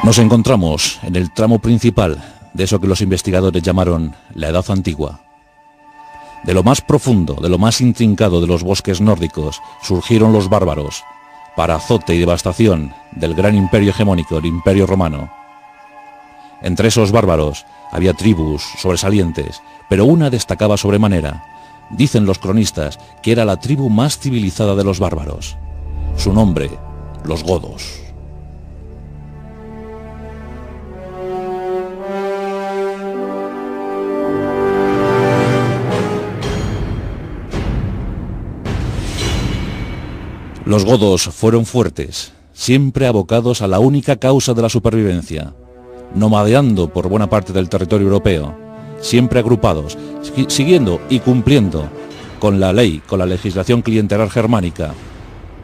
Nos encontramos en el tramo principal de eso que los investigadores llamaron la Edad Antigua. De lo más profundo, de lo más intrincado de los bosques nórdicos, surgieron los bárbaros, para azote y devastación del gran imperio hegemónico, el Imperio Romano. Entre esos bárbaros había tribus sobresalientes, pero una destacaba sobremanera. Dicen los cronistas que era la tribu más civilizada de los bárbaros. Su nombre, los godos. Los godos fueron fuertes, siempre abocados a la única causa de la supervivencia, nomadeando por buena parte del territorio europeo, siempre agrupados, siguiendo y cumpliendo con la ley, con la legislación clientelar germánica.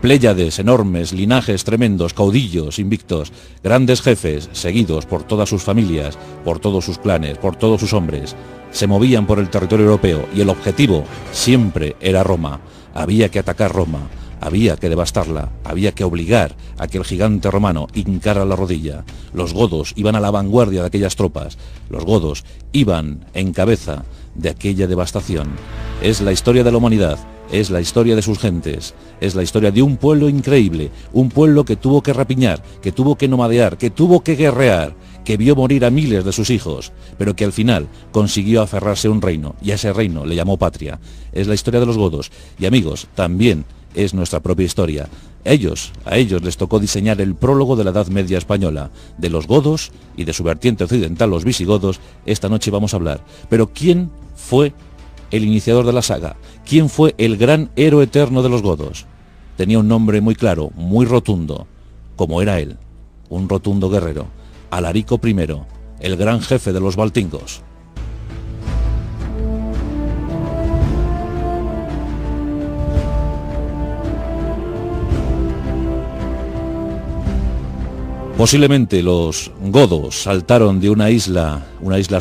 Pléyades enormes, linajes tremendos, caudillos invictos, grandes jefes, seguidos por todas sus familias, por todos sus clanes, por todos sus hombres, se movían por el territorio europeo y el objetivo siempre era Roma. Había que atacar Roma. Había que devastarla, había que obligar a que el gigante romano hincara la rodilla. Los godos iban a la vanguardia de aquellas tropas, los godos iban en cabeza de aquella devastación. Es la historia de la humanidad, es la historia de sus gentes, es la historia de un pueblo increíble, un pueblo que tuvo que rapiñar, que tuvo que nomadear, que tuvo que guerrear, que vio morir a miles de sus hijos, pero que al final consiguió aferrarse a un reino, y a ese reino le llamó patria. Es la historia de los godos, y amigos, también es nuestra propia historia. A ellos les tocó diseñar el prólogo de la Edad Media española. De los godos y de su vertiente occidental, los visigodos, esta noche vamos a hablar. Pero ¿quién fue el iniciador de la saga? ¿Quién fue el gran héroe eterno de los godos? Tenía un nombre muy claro, muy rotundo, como era él, un rotundo guerrero, Alarico I, el gran jefe de los baltingos. Posiblemente los godos saltaron de una isla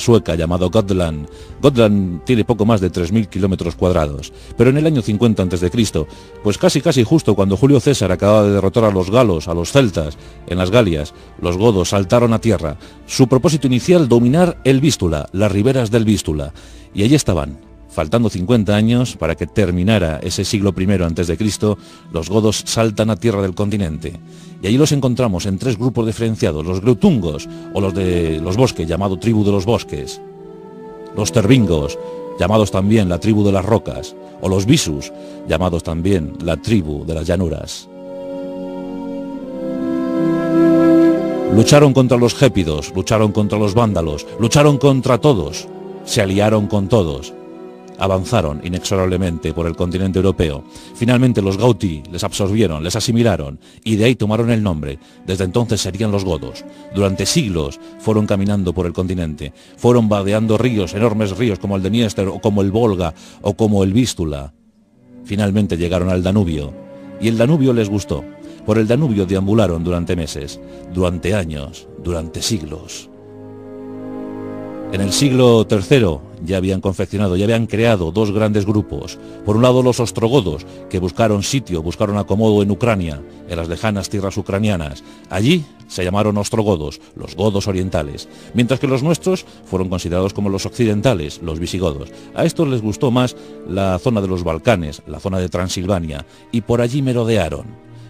sueca llamada Gotland. Gotland tiene poco más de 3.000 kilómetros cuadrados, pero en el año 50 a.C., pues casi justo cuando Julio César acababa de derrotar a los galos, a los celtas, en las Galias, los godos saltaron a tierra. Su propósito inicial, dominar el Vístula, las riberas del Vístula, y allí estaban. Faltando 50 años para que terminara ese siglo I a.C., los godos saltan a tierra del continente. Y allí los encontramos en tres grupos diferenciados, los greutungos, o los de los bosques, llamado tribu de los bosques, los tervingos, llamados también la tribu de las rocas, o los visus, llamados también la tribu de las llanuras. Lucharon contra los gépidos, lucharon contra los vándalos, lucharon contra todos, se aliaron con todos. Avanzaron inexorablemente por el continente europeo. Finalmente los Gauti les absorbieron, les asimilaron y de ahí tomaron el nombre. Desde entonces serían los godos. Durante siglos fueron caminando por el continente, fueron vadeando ríos, enormes ríos como el de Dniester o como el Volga o como el Vístula. Finalmente llegaron al Danubio y el Danubio les gustó. Por el Danubio deambularon durante meses, durante años, durante siglos. En el siglo III ya habían confeccionado, ya habían creado dos grandes grupos. Por un lado los ostrogodos, que buscaron sitio, buscaron acomodo en Ucrania, en las lejanas tierras ucranianas. Allí se llamaron ostrogodos, los godos orientales, mientras que los nuestros fueron considerados como los occidentales, los visigodos. A estos les gustó más la zona de los Balcanes, la zona de Transilvania, y por allí merodearon,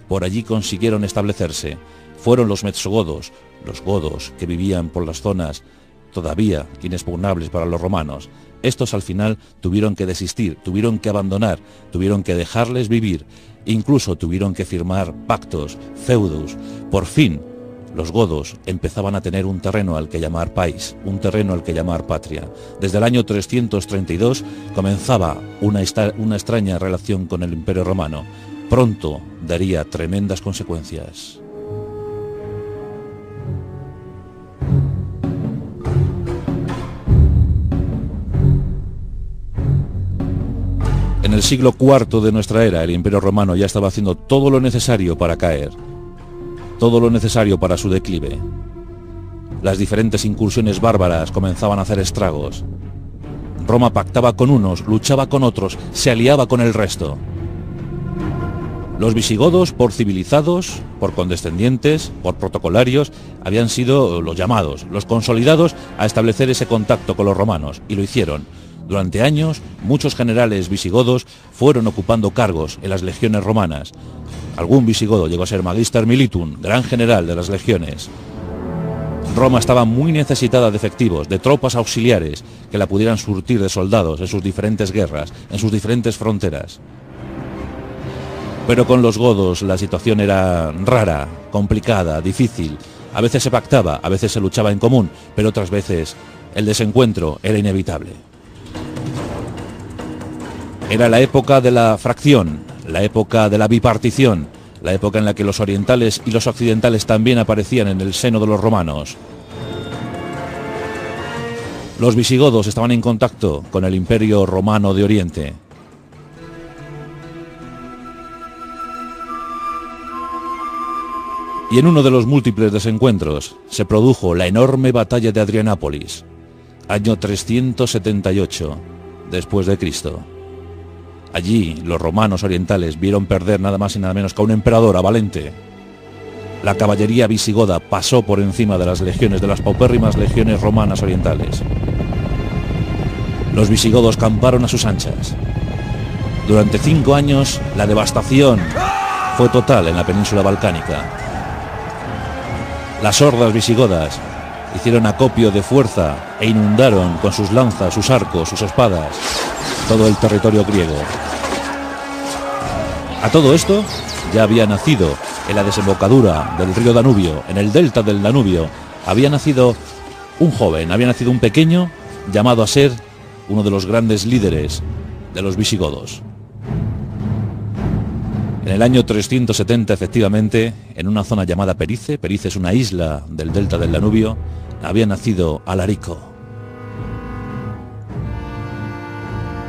por allí consiguieron establecerse. Fueron los metsogodos, los godos que vivían por las zonas todavía inexpugnables para los romanos. Estos al final tuvieron que desistir, tuvieron que abandonar, tuvieron que dejarles vivir, incluso tuvieron que firmar pactos, feudos. Por fin, los godos empezaban a tener un terreno al que llamar país, un terreno al que llamar patria. Desde el año 332 comenzaba una extraña relación con el Imperio Romano. Pronto daría tremendas consecuencias. En el siglo IV de nuestra era, el Imperio Romano ya estaba haciendo todo lo necesario para caer, todo lo necesario para su declive. Las diferentes incursiones bárbaras comenzaban a hacer estragos. Roma pactaba con unos, luchaba con otros, se aliaba con el resto. Los visigodos, por civilizados, por condescendientes, por protocolarios, habían sido los llamados, los consolidados a establecer ese contacto con los romanos, y lo hicieron. Durante años, muchos generales visigodos fueron ocupando cargos en las legiones romanas. Algún visigodo llegó a ser magister militum, gran general de las legiones. Roma estaba muy necesitada de efectivos, de tropas auxiliares que la pudieran surtir de soldados en sus diferentes guerras, en sus diferentes fronteras. Pero con los godos la situación era rara, complicada, difícil. A veces se pactaba, a veces se luchaba en común, pero otras veces el desencuentro era inevitable. Era la época de la fracción, la época de la bipartición, la época en la que los orientales y los occidentales también aparecían en el seno de los romanos. Los visigodos estaban en contacto con el Imperio Romano de Oriente. Y en uno de los múltiples desencuentros se produjo la enorme batalla de Adrianápolis, año 378 después de Cristo. Allí los romanos orientales vieron perder nada más y nada menos que a un emperador, a Valente. La caballería visigoda pasó por encima de las legiones, de las paupérrimas legiones romanas orientales. Los visigodos camparon a sus anchas. Durante 5 años la devastación fue total en la península balcánica. Las hordas visigodas hicieron acopio de fuerza e inundaron con sus lanzas, sus arcos, sus espadas, todo el territorio griego. A todo esto ya había nacido en la desembocadura del río Danubio, en el delta del Danubio, había nacido un joven, había nacido un pequeño llamado a ser uno de los grandes líderes de los visigodos. En el año 370, efectivamente, en una zona llamada Perice, Perice es una isla del delta del Danubio, había nacido Alarico.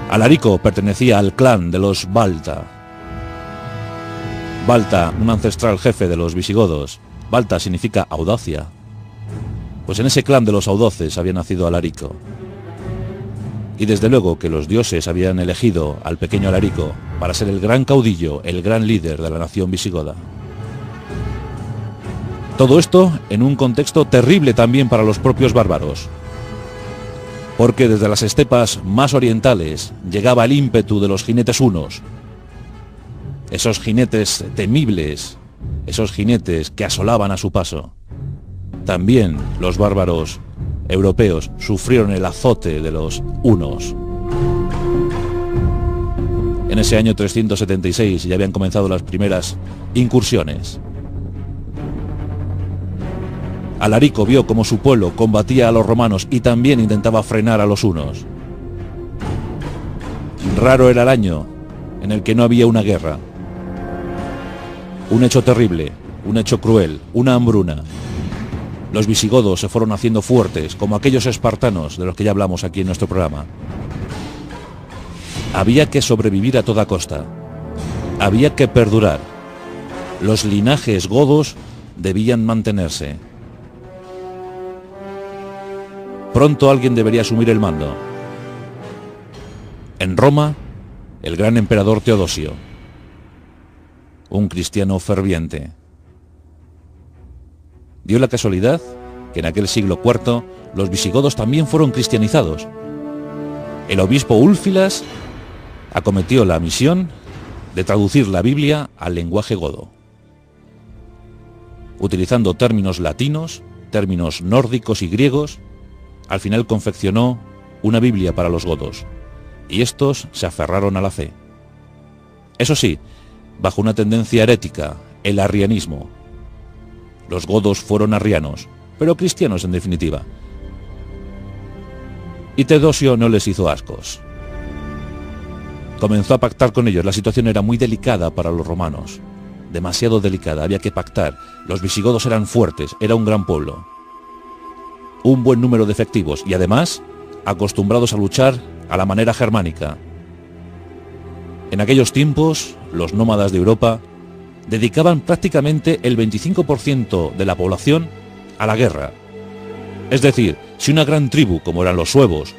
Alarico pertenecía al clan de los Balta. Balta, un ancestral jefe de los visigodos. Balta significa audacia. Pues en ese clan de los audaces había nacido Alarico. Y desde luego que los dioses habían elegido al pequeño Alarico para ser el gran caudillo, el gran líder de la nación visigoda. Todo esto en un contexto terrible también para los propios bárbaros, porque desde las estepas más orientales llegaba el ímpetu de los jinetes hunos, esos jinetes temibles, esos jinetes que asolaban a su paso. También los bárbaros europeos sufrieron el azote de los hunos. En ese año 376 ya habían comenzado las primeras incursiones. Alarico vio cómo su pueblo combatía a los romanos y también intentaba frenar a los hunos. Raro era el año en el que no había una guerra. Un hecho terrible, un hecho cruel, una hambruna. Los visigodos se fueron haciendo fuertes, como aquellos espartanos de los que ya hablamos aquí en nuestro programa. Había que sobrevivir a toda costa. Había que perdurar. Los linajes godos debían mantenerse. Pronto alguien debería asumir el mando. En Roma, el gran emperador Teodosio, un cristiano ferviente. Dio la casualidad que en aquel siglo IV los visigodos también fueron cristianizados. El obispo Úlfilas acometió la misión de traducir la Biblia al lenguaje godo, utilizando términos latinos, términos nórdicos y griegos. Al final confeccionó una Biblia para los godos, y estos se aferraron a la fe. Eso sí, bajo una tendencia herética, el arrianismo. Los godos fueron arrianos, pero cristianos en definitiva. Y Teodosio no les hizo ascos. Comenzó a pactar con ellos. La situación era muy delicada para los romanos, demasiado delicada, había que pactar. Los visigodos eran fuertes, era un gran pueblo, un buen número de efectivos y además acostumbrados a luchar a la manera germánica. En aquellos tiempos, los nómadas de Europa dedicaban prácticamente el 25% de la población a la guerra. Es decir, si una gran tribu, como eran los suevos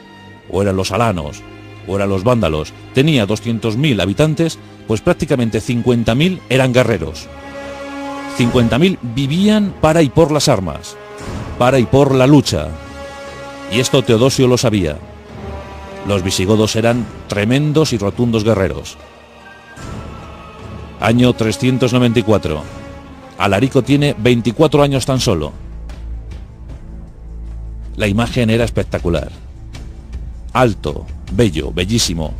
o eran los alanos, o eran los vándalos, tenía 200.000 habitantes, pues prácticamente 50.000 eran guerreros. 50.000 vivían para y por las armas, para y por la lucha. Y esto Teodosio lo sabía. Los visigodos eran tremendos y rotundos guerreros. Año 394. Alarico tiene 24 años tan solo. La imagen era espectacular. Alto, bello, bellísimo.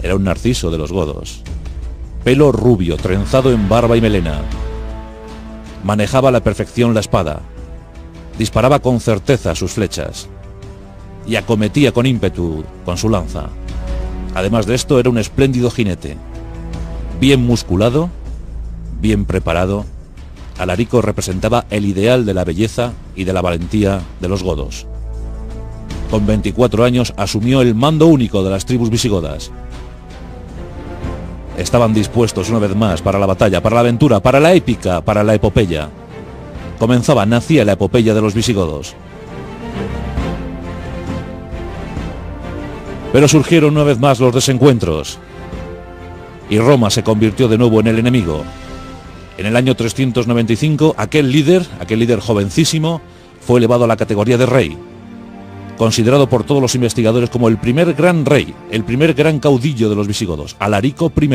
Era un narciso de los godos. Pelo rubio, trenzado en barba y melena. Manejaba a la perfección la espada. Disparaba con certeza sus flechas. Y acometía con ímpetu con su lanza. Además de esto, era un espléndido jinete. Bien musculado, bien preparado, Alarico representaba el ideal de la belleza y de la valentía de los godos. Con 24 años asumió el mando único de las tribus visigodas. Estaban dispuestos una vez más para la batalla, para la aventura, para la épica, para la epopeya. Nacía la epopeya de los visigodos. Pero surgieron una vez más los desencuentros y Roma se convirtió de nuevo en el enemigo. En el año 395, aquel líder jovencísimo, fue elevado a la categoría de rey, considerado por todos los investigadores como el primer gran rey, el primer gran caudillo de los visigodos, Alarico I.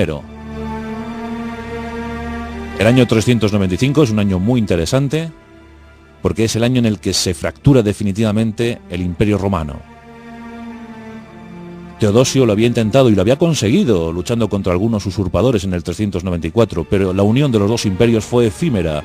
El año 395 es un año muy interesante porque es el año en el que se fractura definitivamente el Imperio Romano. Teodosio lo había intentado y lo había conseguido luchando contra algunos usurpadores en el 394, pero la unión de los dos imperios fue efímera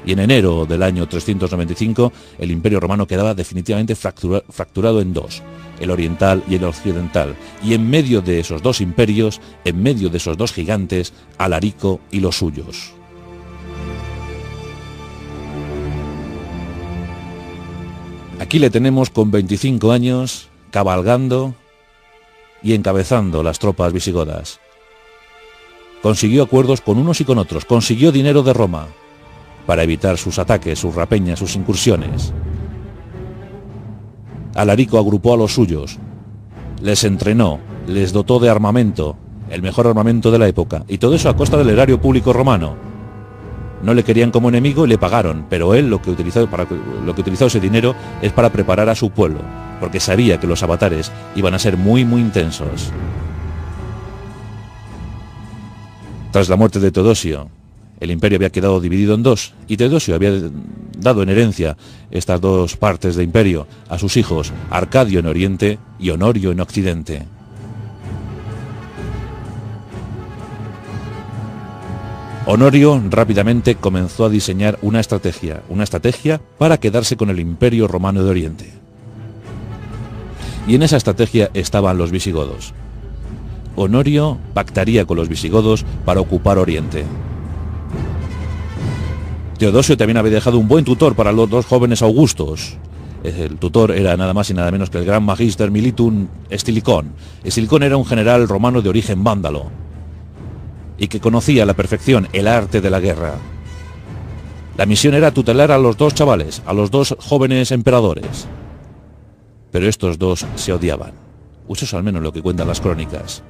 y en enero del año 395 el Imperio Romano quedaba definitivamente fracturado en dos, el oriental y el occidental, y en medio de esos dos imperios, en medio de esos dos gigantes, Alarico y los suyos. Aquí le tenemos con 25 años, cabalgando y encabezando las tropas visigodas. Consiguió acuerdos con unos y con otros, consiguió dinero de Roma para evitar sus ataques, sus rapeñas, sus incursiones. Alarico agrupó a los suyos, les entrenó, les dotó de armamento, el mejor armamento de la época, y todo eso a costa del erario público romano. No le querían como enemigo y le pagaron, pero él lo que utilizó ese dinero es para preparar a su pueblo, porque sabía que los avatares iban a ser muy intensos. Tras la muerte de Teodosio, el imperio había quedado dividido en dos, y Teodosio había dado en herencia estas dos partes de imperio a sus hijos, Arcadio en Oriente y Honorio en Occidente. Honorio rápidamente comenzó a diseñar una estrategia para quedarse con el Imperio Romano de Oriente. Y en esa estrategia estaban los visigodos. Honorio pactaría con los visigodos para ocupar Oriente. Teodosio también había dejado un buen tutor para los dos jóvenes augustos. El tutor era nada más y nada menos que el gran Magister Militum Estilicón. Estilicón era un general romano de origen vándalo y que conocía a la perfección el arte de la guerra. La misión era tutelar a los dos chavales, a los dos jóvenes emperadores. Pero estos dos se odiaban. Eso es al menos lo que cuentan las crónicas.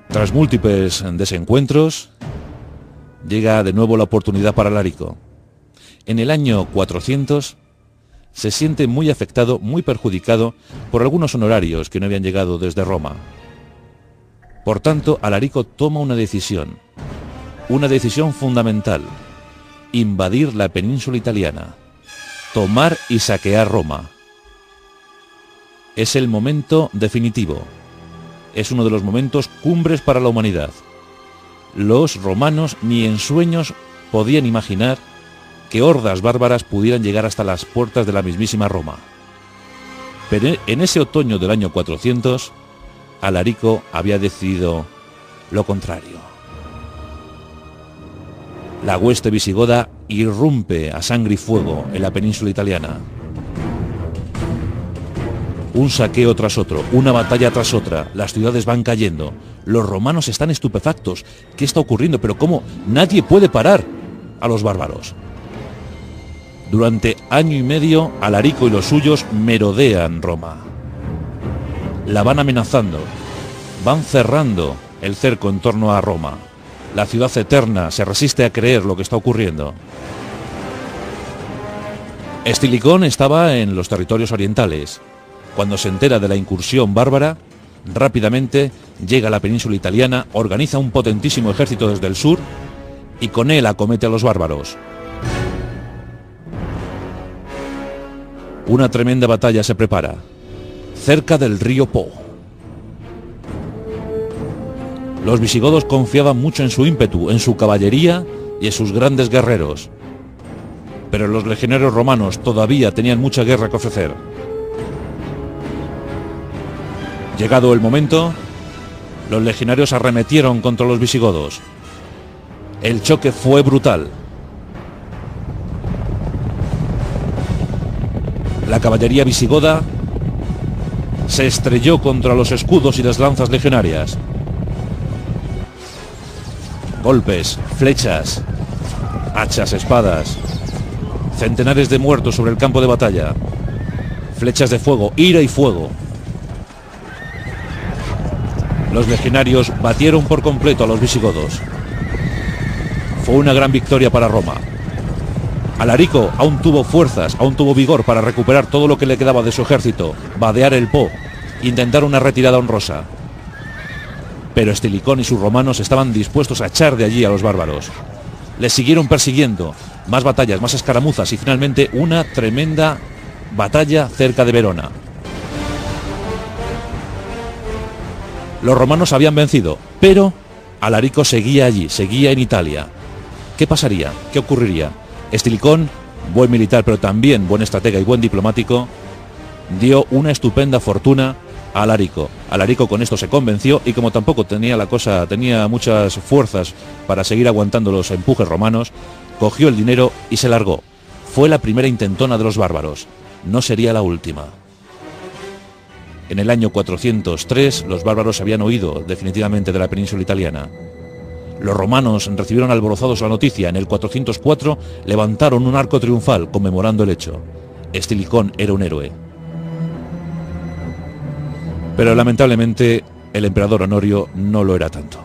Tras múltiples desencuentros, llega de nuevo la oportunidad para Alarico. En el año 400 se siente muy afectado, muy perjudicado por algunos honorarios que no habían llegado desde Roma. Por tanto, Alarico toma una decisión fundamental: invadir la península italiana, tomar y saquear Roma. Es el momento definitivo, es uno de los momentos cumbres para la humanidad. Los romanos ni en sueños podían imaginar que hordas bárbaras pudieran llegar hasta las puertas de la mismísima Roma. Pero en ese otoño del año 400, Alarico había decidido lo contrario. La hueste visigoda irrumpe a sangre y fuego en la península italiana. Un saqueo tras otro, una batalla tras otra, las ciudades van cayendo. Los romanos están estupefactos. ¿Qué está ocurriendo? Pero ¿cómo? Nadie puede parar a los bárbaros. Durante año y medio, Alarico y los suyos merodean Roma. La van amenazando, van cerrando el cerco en torno a Roma. La ciudad eterna se resiste a creer lo que está ocurriendo. Estilicón estaba en los territorios orientales. Cuando se entera de la incursión bárbara, rápidamente llega a la península italiana, organiza un potentísimo ejército desde el sur y con él acomete a los bárbaros. Una tremenda batalla se prepara, cerca del río Po. Los visigodos confiaban mucho en su ímpetu, en su caballería y en sus grandes guerreros. Pero los legionarios romanos todavía tenían mucha guerra que ofrecer. Llegado el momento, los legionarios arremetieron contra los visigodos. El choque fue brutal. La caballería visigoda se estrelló contra los escudos y las lanzas legionarias. Golpes, flechas, hachas, espadas, centenares de muertos sobre el campo de batalla, flechas de fuego, ira y fuego. Los legionarios batieron por completo a los visigodos. Fue una gran victoria para Roma. Alarico aún tuvo fuerzas, aún tuvo vigor para recuperar todo lo que le quedaba de su ejército, vadear el Po, intentar una retirada honrosa. Pero Estilicón y sus romanos estaban dispuestos a echar de allí a los bárbaros. Les siguieron persiguiendo, más batallas, más escaramuzas y finalmente una tremenda batalla cerca de Verona. Los romanos habían vencido, pero Alarico seguía allí, seguía en Italia. ¿Qué pasaría? ¿Qué ocurriría? Estilicón, buen militar pero también buen estratega y buen diplomático, dio una estupenda fortuna a Alarico. Alarico con esto se convenció y como tampoco tenía muchas fuerzas para seguir aguantando los empujes romanos, cogió el dinero y se largó. Fue la primera intentona de los bárbaros. No sería la última. En el año 403 los bárbaros habían huido definitivamente de la península italiana. Los romanos recibieron alborozados la noticia. En el 404 levantaron un arco triunfal conmemorando el hecho. Estilicón era un héroe. Pero lamentablemente el emperador Honorio no lo era tanto.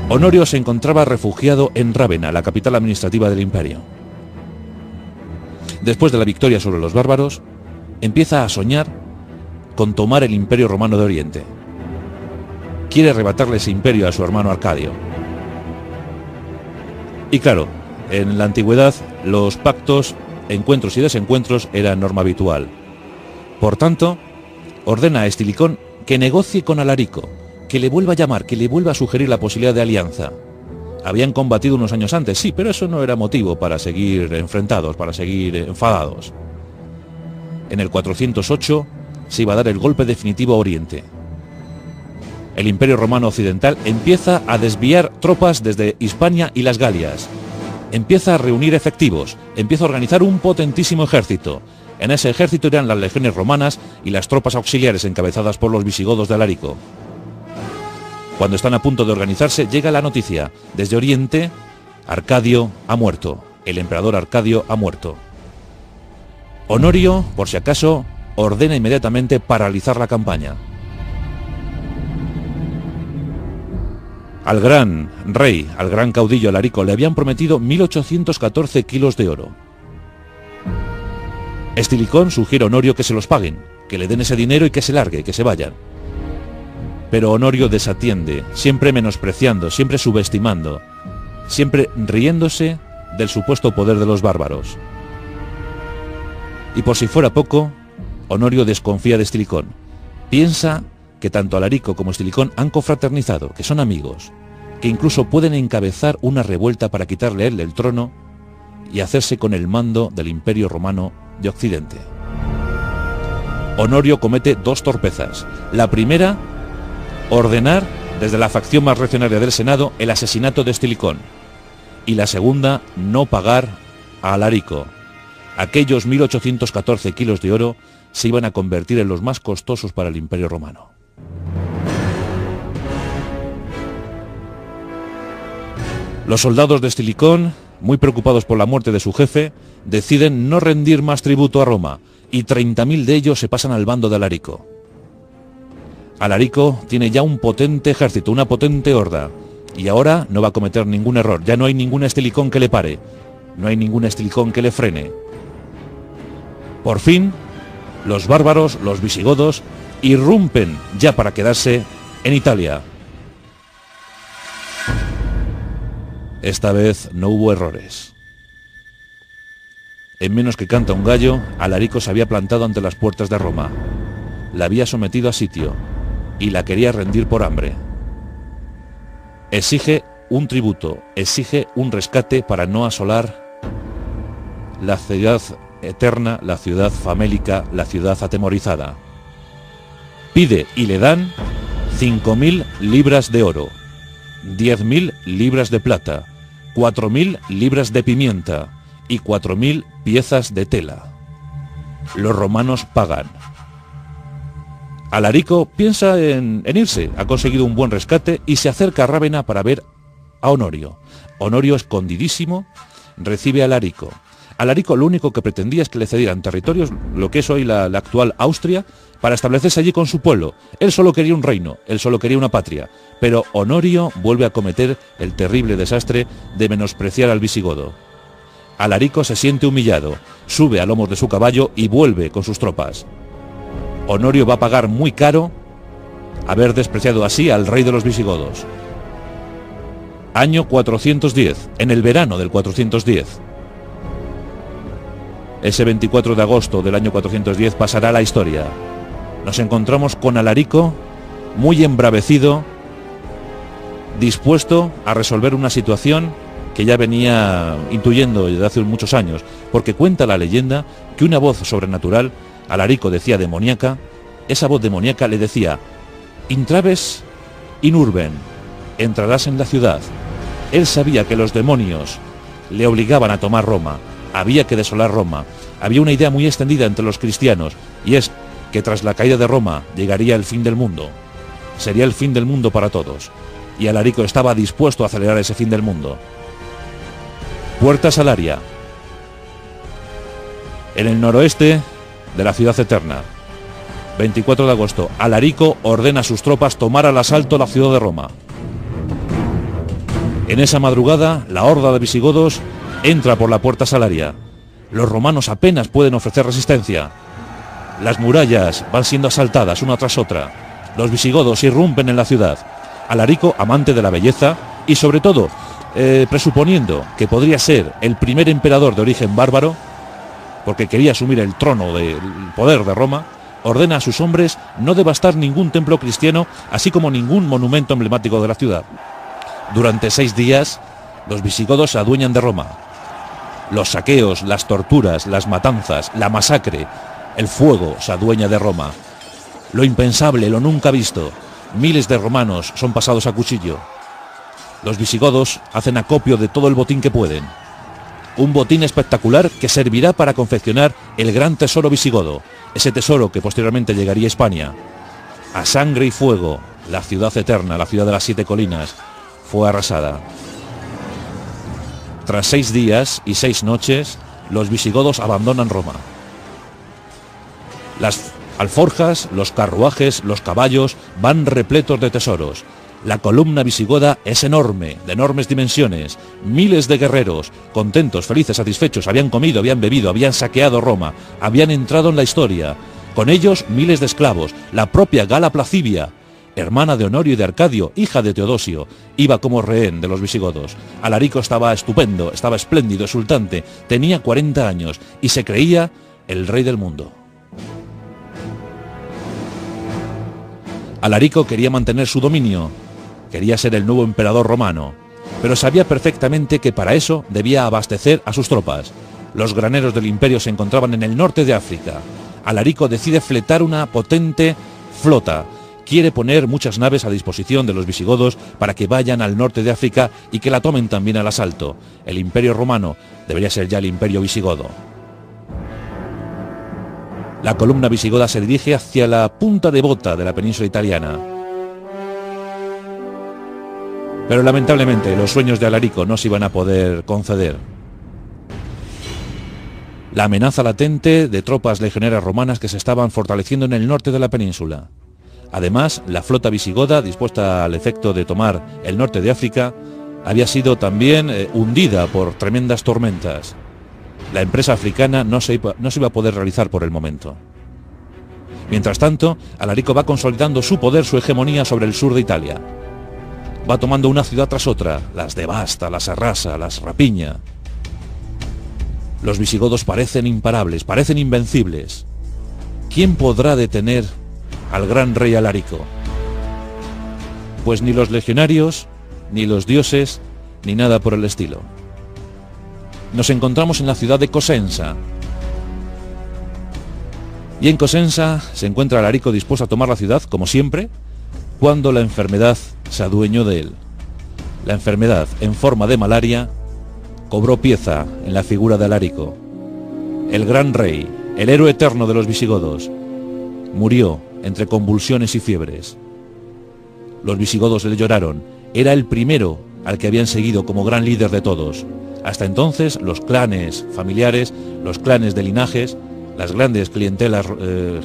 Honorio se encontraba refugiado en Rávena, la capital administrativa del imperio. Después de la victoria sobre los bárbaros, empieza a soñar con tomar el imperio romano de Oriente. Quiere arrebatarle ese imperio a su hermano Arcadio. Y claro, en la antigüedad los pactos, encuentros y desencuentros eran norma habitual. Por tanto, ordena a Estilicón que negocie con Alarico, que le vuelva a llamar, que le vuelva a sugerir la posibilidad de alianza. Habían combatido unos años antes, sí, pero eso no era motivo para seguir enfrentados, para seguir enfadados. En el 408 se iba a dar el golpe definitivo a Oriente. El Imperio Romano Occidental empieza a desviar tropas desde Hispania y las Galias. Empieza a reunir efectivos, empieza a organizar un potentísimo ejército. En ese ejército irán las legiones romanas y las tropas auxiliares encabezadas por los visigodos de Alarico. Cuando están a punto de organizarse, llega la noticia. Desde Oriente, Arcadio ha muerto. El emperador Arcadio ha muerto. Honorio, por si acaso, ordena inmediatamente paralizar la campaña. Al gran rey, al gran caudillo Alarico, le habían prometido 1814 kilos de oro. Estilicón sugiere a Honorio que se los paguen, que le den ese dinero y que se largue, que se vayan. Pero Honorio desatiende, siempre menospreciando, siempre subestimando, siempre riéndose del supuesto poder de los bárbaros. Y por si fuera poco, Honorio desconfía de Estilicón. Piensa que tanto Alarico como Estilicón han confraternizado, que son amigos, que incluso pueden encabezar una revuelta para quitarle a él el trono y hacerse con el mando del Imperio Romano de Occidente. Honorio comete dos torpezas. La primera, ordenar desde la facción más reaccionaria del Senado el asesinato de Estilicón. Y la segunda, no pagar a Alarico. Aquellos 1814 kilos de oro se iban a convertir en los más costosos para el Imperio Romano. Los soldados de Estilicón muy preocupados por la muerte de su jefe, deciden no rendir más tributo a Roma, y 30.000 de ellos se pasan al bando de Alarico. Alarico tiene ya un potente ejército, una potente horda, y ahora no va a cometer ningún error. Ya no hay ningún estilicón que le pare, no hay ningún estilicón que le frene. Por fin, los bárbaros, los visigodos, irrumpen ya para quedarse en Italia. Esta vez no hubo errores. En menos que canta un gallo, Alarico se había plantado ante las puertas de Roma. La había sometido a sitio y la quería rendir por hambre. Exige un tributo, exige un rescate para no asolar la ciudad eterna, la ciudad famélica, la ciudad atemorizada. Pide y le dan 5.000 libras de oro, 10.000 libras de plata, 4.000 libras de pimienta y 4.000 piezas de tela. Los romanos pagan. Alarico piensa en irse, ha conseguido un buen rescate y se acerca a Rávena para ver a Honorio. Honorio, escondidísimo, recibe a Alarico. Alarico lo único que pretendía es que le cedieran territorios, lo que es hoy la actual Austria, para establecerse allí con su pueblo. Él solo quería un reino, él solo quería una patria, pero Honorio vuelve a cometer el terrible desastre de menospreciar al visigodo. Alarico se siente humillado, sube a lomos de su caballo y vuelve con sus tropas. Honorio va a pagar muy caro haber despreciado así al rey de los visigodos. Año 410, en el verano del 410. Ese 24 de agosto del año 410 pasará a la historia. Nos encontramos con Alarico, muy embravecido, dispuesto a resolver una situación que ya venía intuyendo desde hace muchos años, porque cuenta la leyenda que una voz sobrenatural, Alarico decía demoníaca, esa voz demoníaca le decía: intraves in urben, entrarás en la ciudad. Él sabía que los demonios le obligaban a tomar Roma, había que desolar Roma. Había una idea muy extendida entre los cristianos, y es que tras la caída de Roma llegaría el fin del mundo. Sería el fin del mundo para todos, y Alarico estaba dispuesto a acelerar ese fin del mundo. Puerta Salaria, en el noroeste de la ciudad eterna. 24 de agosto, Alarico ordena a sus tropas tomar al asalto la ciudad de Roma. En esa madrugada, la horda de visigodos entra por la Puerta Salaria. Los romanos apenas pueden ofrecer resistencia. Las murallas van siendo asaltadas una tras otra. Los visigodos irrumpen en la ciudad. Alarico, amante de la belleza y sobre todo presuponiendo que podría ser el primer emperador de origen bárbaro, porque quería asumir el trono del poder de Roma, ordena a sus hombres no devastar ningún templo cristiano, así como ningún monumento emblemático de la ciudad. Durante 6 días, los visigodos se adueñan de Roma. Los saqueos, las torturas, las matanzas, la masacre, el fuego se adueña de Roma. Lo impensable, lo nunca visto. Miles de romanos son pasados a cuchillo. Los visigodos hacen acopio de todo el botín que pueden. Un botín espectacular que servirá para confeccionar el gran tesoro visigodo, ese tesoro que posteriormente llegaría a Hispania. A sangre y fuego, la ciudad eterna, la ciudad de las 7 colinas, fue arrasada. Tras 6 días y 6 noches, los visigodos abandonan Roma. Las alforjas, los carruajes, los caballos van repletos de tesoros. La columna visigoda es enorme, de enormes dimensiones. Miles de guerreros, contentos, felices, satisfechos, habían comido, habían bebido, habían saqueado Roma, habían entrado en la historia. Con ellos miles de esclavos, la propia Gala Placibia, hermana de Honorio y de Arcadio, hija de Teodosio, iba como rehén de los visigodos. Alarico estaba estupendo, estaba espléndido, exultante, tenía 40 años y se creía el rey del mundo. Alarico quería mantener su dominio, quería ser el nuevo emperador romano, pero sabía perfectamente que para eso debía abastecer a sus tropas. Los graneros del imperio se encontraban en el norte de África. Alarico decide fletar una potente flota. Quiere poner muchas naves a disposición de los visigodos para que vayan al norte de África y que la tomen también al asalto. El imperio romano debería ser ya el imperio visigodo. La columna visigoda se dirige hacia la punta de bota de la península italiana. Pero lamentablemente los sueños de Alarico no se iban a poder conceder. La amenaza latente de tropas legioneras romanas que se estaban fortaleciendo en el norte de la península. Además, la flota visigoda, dispuesta al efecto de tomar el norte de África, había sido también hundida por tremendas tormentas. La empresa africana no se iba a poder realizar por el momento. Mientras tanto, Alarico va consolidando su poder, su hegemonía sobre el sur de Italia. Va tomando una ciudad tras otra, las devasta, las arrasa, las rapiña. Los visigodos parecen imparables, parecen invencibles. ¿Quién podrá detener al gran rey Alarico? Pues ni los legionarios, ni los dioses, ni nada por el estilo. Nos encontramos en la ciudad de Cosenza. Y en Cosenza se encuentra Alarico dispuesto a tomar la ciudad, como siempre, cuando la enfermedad se adueñó de él. La enfermedad, en forma de malaria, cobró pieza en la figura de Alarico. El gran rey, el héroe eterno de los visigodos, murió entre convulsiones y fiebres. Los visigodos le lloraron. Era el primero al que habían seguido como gran líder de todos. Hasta entonces los clanes familiares, los clanes de linajes, las grandes clientelas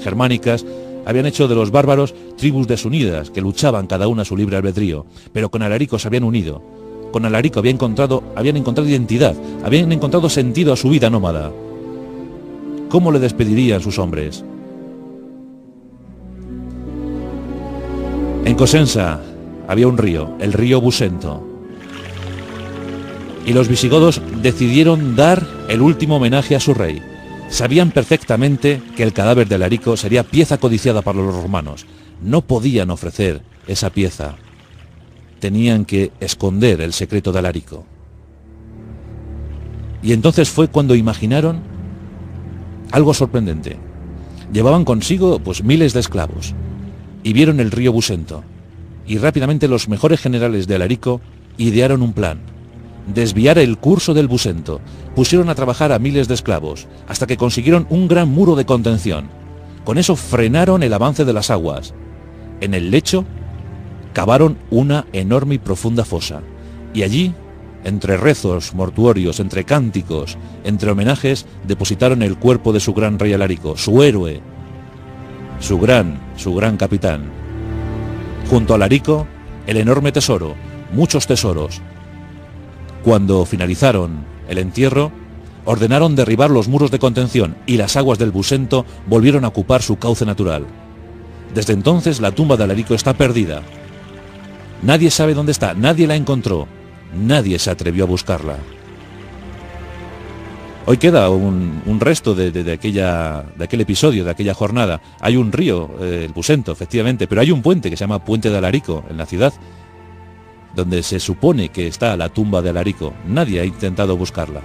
germánicas habían hecho de los bárbaros tribus desunidas que luchaban cada una a su libre albedrío, pero con Alarico se habían unido. Con Alarico habían encontrado identidad, habían encontrado sentido a su vida nómada. ¿Cómo le despedirían sus hombres? En Cosenza había un río, el río Busento. Y los visigodos decidieron dar el último homenaje a su rey. Sabían perfectamente que el cadáver de Alarico sería pieza codiciada para los romanos. No podían ofrecer esa pieza. Tenían que esconder el secreto de Alarico. Y entonces fue cuando imaginaron algo sorprendente. Llevaban consigo pues miles de esclavos y vieron el río Busento. Y rápidamente los mejores generales de Alarico idearon un plan. Desviar el curso del Busento. Pusieron a trabajar a miles de esclavos, hasta que consiguieron un gran muro de contención. Con eso frenaron el avance de las aguas. En el lecho, cavaron una enorme y profunda fosa. Y allí, entre rezos mortuorios, entre cánticos, entre homenajes, depositaron el cuerpo de su gran rey Alarico, su héroe, su gran capitán. Junto a Alarico, el enorme tesoro, muchos tesoros. Cuando finalizaron el entierro, ordenaron derribar los muros de contención y las aguas del Busento volvieron a ocupar su cauce natural. Desde entonces la tumba de Alarico está perdida. Nadie sabe dónde está, nadie la encontró, nadie se atrevió a buscarla. Hoy queda un resto de aquel episodio, de aquella jornada. Hay un río, el Busento, efectivamente, pero hay un puente que se llama Puente de Alarico en la ciudad, donde se supone que está la tumba de Alarico. Nadie ha intentado buscarla.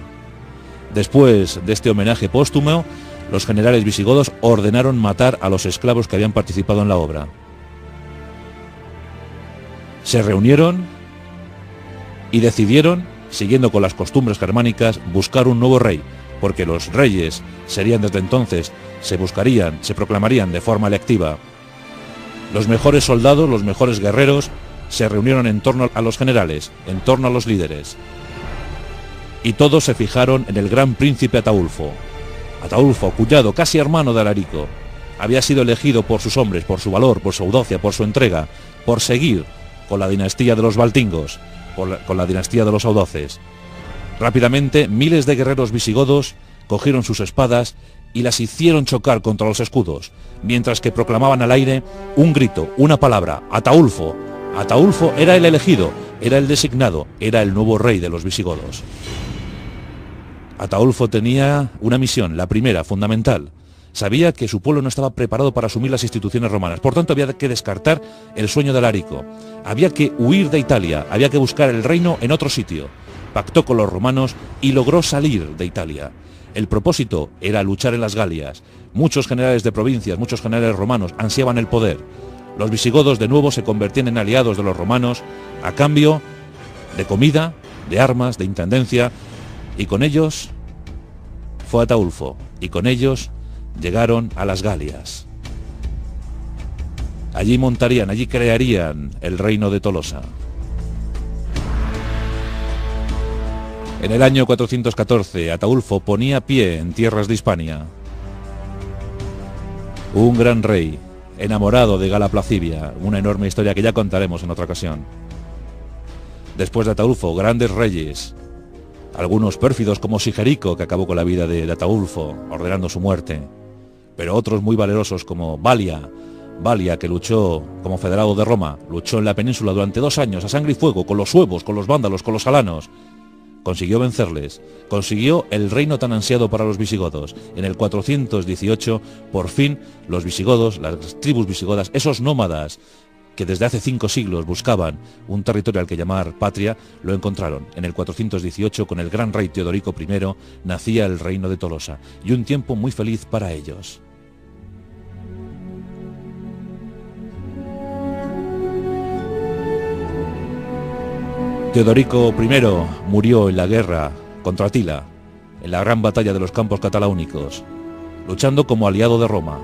Después de este homenaje póstumo, los generales visigodos ordenaron matar a los esclavos que habían participado en la obra. Se reunieron y decidieron, siguiendo con las costumbres germánicas, buscar un nuevo rey, porque los reyes serían desde entonces, se proclamarían de forma electiva. Los mejores soldados, los mejores guerreros, se reunieron en torno a los generales, en torno a los líderes. Y todos se fijaron en el gran príncipe Ataulfo. Ataulfo, cuñado, casi hermano de Alarico, había sido elegido por sus hombres, por su valor, por su audacia, por su entrega, por seguir con la dinastía de los Baltingos, con la dinastía de los audaces. Rápidamente, miles de guerreros visigodos cogieron sus espadas y las hicieron chocar contra los escudos, mientras que proclamaban al aire un grito, una palabra: Ataulfo. Ataulfo era el elegido, era el designado, era el nuevo rey de los visigodos. Ataulfo tenía una misión, la primera, fundamental. Sabía que su pueblo no estaba preparado para asumir las instituciones romanas, por tanto había que descartar el sueño de Alarico. Había que huir de Italia, había que buscar el reino en otro sitio. Pactó con los romanos y logró salir de Italia. El propósito era luchar en las Galias. Muchos generales de provincias, muchos generales romanos ansiaban el poder. Los visigodos de nuevo se convertían en aliados de los romanos a cambio de comida, de armas, de intendencia, y con ellos fue Ataulfo, y con ellos llegaron a las Galias. Allí montarían, allí crearían el reino de Tolosa. En el año 414, Ataulfo ponía pie en tierras de Hispania. Un gran rey, enamorado de Gala Placidia, una enorme historia que ya contaremos en otra ocasión. Después de Ataulfo, grandes reyes, algunos pérfidos como Sigerico, que acabó con la vida de Ataulfo, ordenando su muerte, pero otros muy valerosos como Balia, que luchó como federado de Roma, luchó en la península durante 2 años a sangre y fuego, con los suevos, con los vándalos, con los alanos. Consiguió vencerles, consiguió el reino tan ansiado para los visigodos. En el 418, por fin, los visigodos, las tribus visigodas, esos nómadas que desde hace 5 siglos buscaban un territorio al que llamar patria, lo encontraron. En el 418, con el gran rey Teodorico I, nacía el reino de Tolosa, y un tiempo muy feliz para ellos. Teodorico I murió en la guerra contra Atila, en la gran batalla de los campos cataláunicos, luchando como aliado de Roma.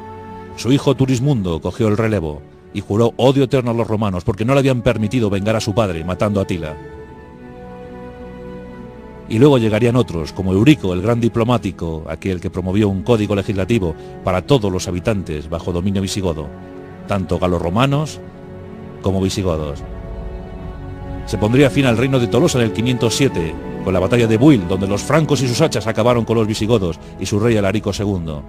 Su hijo Turismundo cogió el relevo y juró odio eterno a los romanos porque no le habían permitido vengar a su padre matando a Atila. Y luego llegarían otros, como Eurico, el gran diplomático, aquel que promovió un código legislativo para todos los habitantes bajo dominio visigodo, tanto galorromanos como visigodos. Se pondría fin al reino de Tolosa en el 507, con la batalla de Buil, donde los francos y sus hachas acabaron con los visigodos y su rey Alarico II.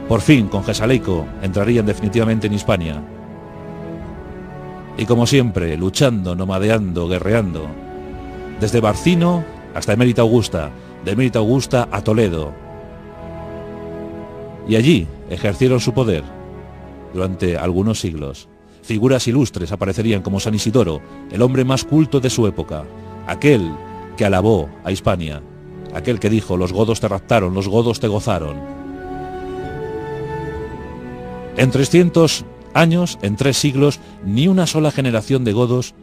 Por fin, con Gesaleico, entrarían definitivamente en Hispania. Y como siempre, luchando, nomadeando, guerreando, desde Barcino hasta Emérita Augusta, de Emérita Augusta a Toledo. Y allí ejercieron su poder durante algunos siglos. Figuras ilustres aparecerían como San Isidoro, el hombre más culto de su época, aquel que alabó a Hispania, aquel que dijo: los godos te raptaron, los godos te gozaron. En 300 años, en 3 siglos, ni una sola generación de godos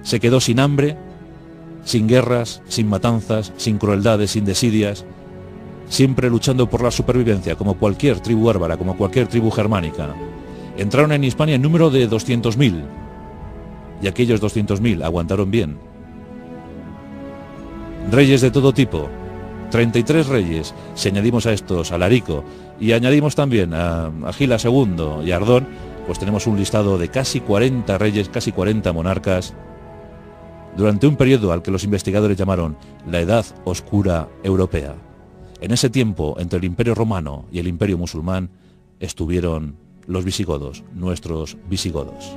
se quedó sin hambre, sin guerras, sin matanzas, sin crueldades, sin desidias, siempre luchando por la supervivencia, como cualquier tribu bárbara, como cualquier tribu germánica. Entraron en Hispania en número de 200.000, y aquellos 200.000 aguantaron bien. Reyes de todo tipo, 33 reyes, si añadimos a estos a Alarico, y añadimos también a Gila II y a Ardón, pues tenemos un listado de casi 40 reyes, casi 40 monarcas, durante un periodo al que los investigadores llamaron la Edad Oscura Europea. En ese tiempo, entre el Imperio Romano y el Imperio Musulmán, estuvieron los visigodos, nuestros visigodos.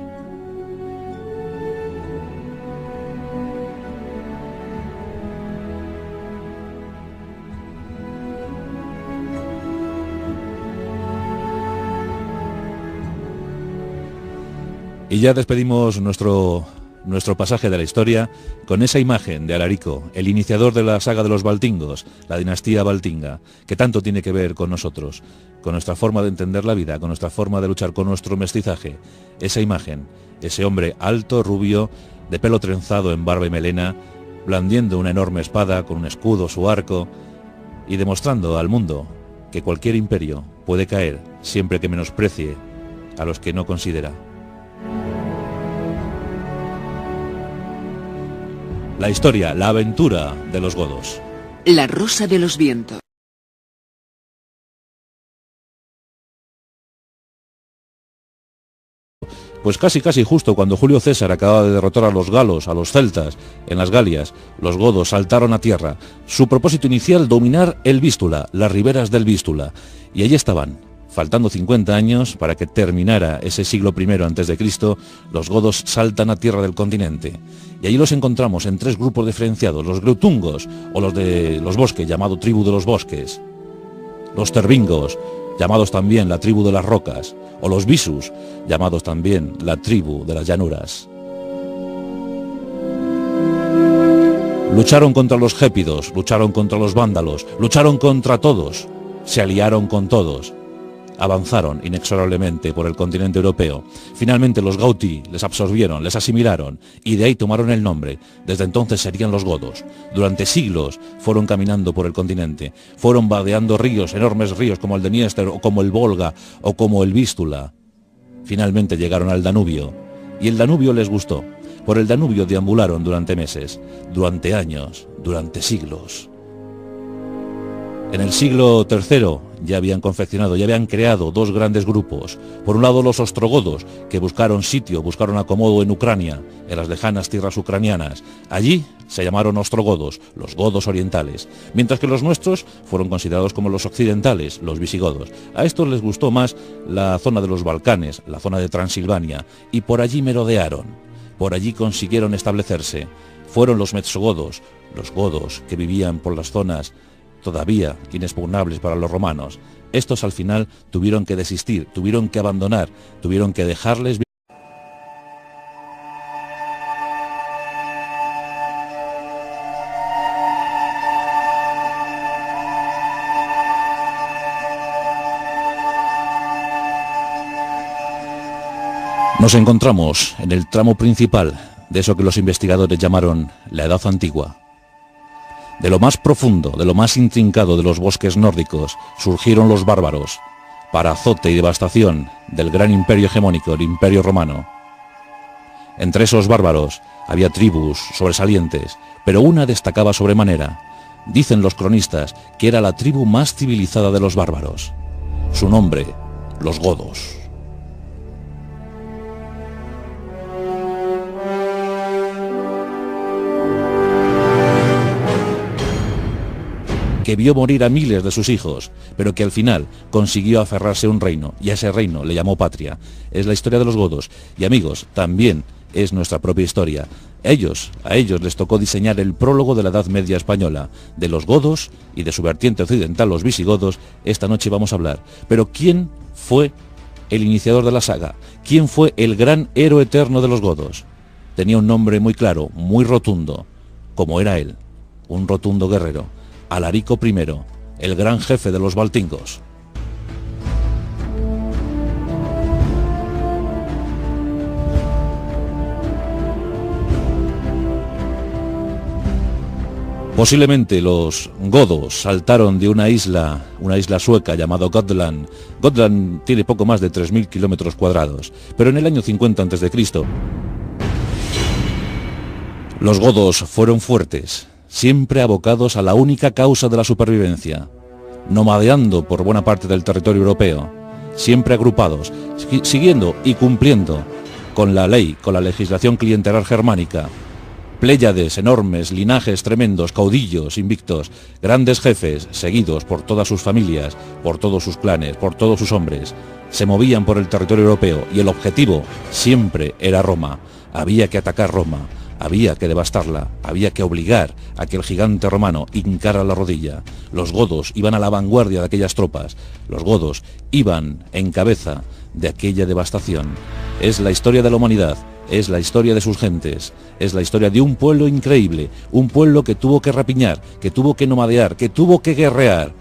Y ya despedimos nuestro pasaje de la historia con esa imagen de Alarico, el iniciador de la saga de los Valtingos, la dinastía valtinga, que tanto tiene que ver con nosotros, con nuestra forma de entender la vida, con nuestra forma de luchar, con nuestro mestizaje. Esa imagen, ese hombre alto, rubio, de pelo trenzado en barba y melena, blandiendo una enorme espada con un escudo, su arco, y demostrando al mundo que cualquier imperio puede caer siempre que menosprecie a los que no considera. La historia, la aventura de los godos. La rosa de los vientos. Pues casi justo cuando Julio César acababa de derrotar a los galos, a los celtas, en las Galias, los godos saltaron a tierra. Su propósito inicial, dominar el Vístula, las riberas del Vístula. Y allí estaban, faltando 50 años para que terminara ese siglo I a.C., los godos saltan a tierra del continente. Y allí los encontramos en 3 grupos diferenciados: los greutungos, o los de los bosques, llamado tribu de los bosques; los tervingos, llamados también la tribu de las rocas; o los visus, llamados también la tribu de las llanuras. Lucharon contra los gépidos, lucharon contra los vándalos, lucharon contra todos, se aliaron con todos. Avanzaron inexorablemente por el continente europeo. Finalmente los Gauti les absorbieron, les asimilaron, y de ahí tomaron el nombre. Desde entonces serían los godos. Durante siglos fueron caminando por el continente, fueron vadeando ríos, enormes ríos como el de Dniester, o como el Volga, o como el Vístula. Finalmente llegaron al Danubio, y el Danubio les gustó. Por el Danubio deambularon durante meses, durante años, durante siglos. En el siglo III ya habían confeccionado, ya habían creado dos grandes grupos. Por un lado los ostrogodos, que buscaron sitio, buscaron acomodo en Ucrania, en las lejanas tierras ucranianas. Allí se llamaron ostrogodos, los godos orientales, mientras que los nuestros fueron considerados como los occidentales, los visigodos. A estos les gustó más la zona de los Balcanes, la zona de Transilvania, y por allí merodearon, por allí consiguieron establecerse. Fueron los metsogodos, los godos que vivían por las zonas todavía inexpugnables para los romanos. Estos al final tuvieron que desistir, tuvieron que abandonar, tuvieron que dejarles vivir. Nos encontramos en el tramo principal de eso que los investigadores llamaron la Edad Antigua. De lo más profundo, de lo más intrincado de los bosques nórdicos, surgieron los bárbaros, para azote y devastación del gran imperio hegemónico, el Imperio Romano. Entre esos bárbaros había tribus sobresalientes, pero una destacaba sobremanera. Dicen los cronistas que era la tribu más civilizada de los bárbaros. Su nombre, los godos. Que vio morir a miles de sus hijos, pero que al final consiguió aferrarse a un reino, y a ese reino le llamó patria. Es la historia de los godos, y amigos, también es nuestra propia historia. A ellos les tocó diseñar el prólogo de la Edad Media española. De los godos y de su vertiente occidental, los visigodos, esta noche vamos a hablar. Pero ¿quién fue el iniciador de la saga? ¿Quién fue el gran héroe eterno de los godos? Tenía un nombre muy claro, muy rotundo, como era él, un rotundo guerrero. Alarico I, el gran jefe de los valtingos. Posiblemente los godos saltaron de una isla sueca llamada Gotland. Gotland tiene poco más de 3.000 kilómetros cuadrados, pero en el año 50 a.C. los godos fueron fuertes, siempre abocados a la única causa de la supervivencia, nomadeando por buena parte del territorio europeo, siempre agrupados, siguiendo y cumpliendo con la ley, con la legislación clientelar germánica. Pléyades enormes, linajes tremendos, caudillos invictos, grandes jefes, seguidos por todas sus familias, por todos sus clanes, por todos sus hombres, se movían por el territorio europeo y el objetivo siempre era Roma. Había que atacar Roma. Había que devastarla, había que obligar a que el gigante romano hincara la rodilla. Los godos iban a la vanguardia de aquellas tropas. Los godos iban en cabeza de aquella devastación. Es la historia de la humanidad, es la historia de sus gentes, es la historia de un pueblo increíble, un pueblo que tuvo que rapiñar, que tuvo que nomadear, que tuvo que guerrear,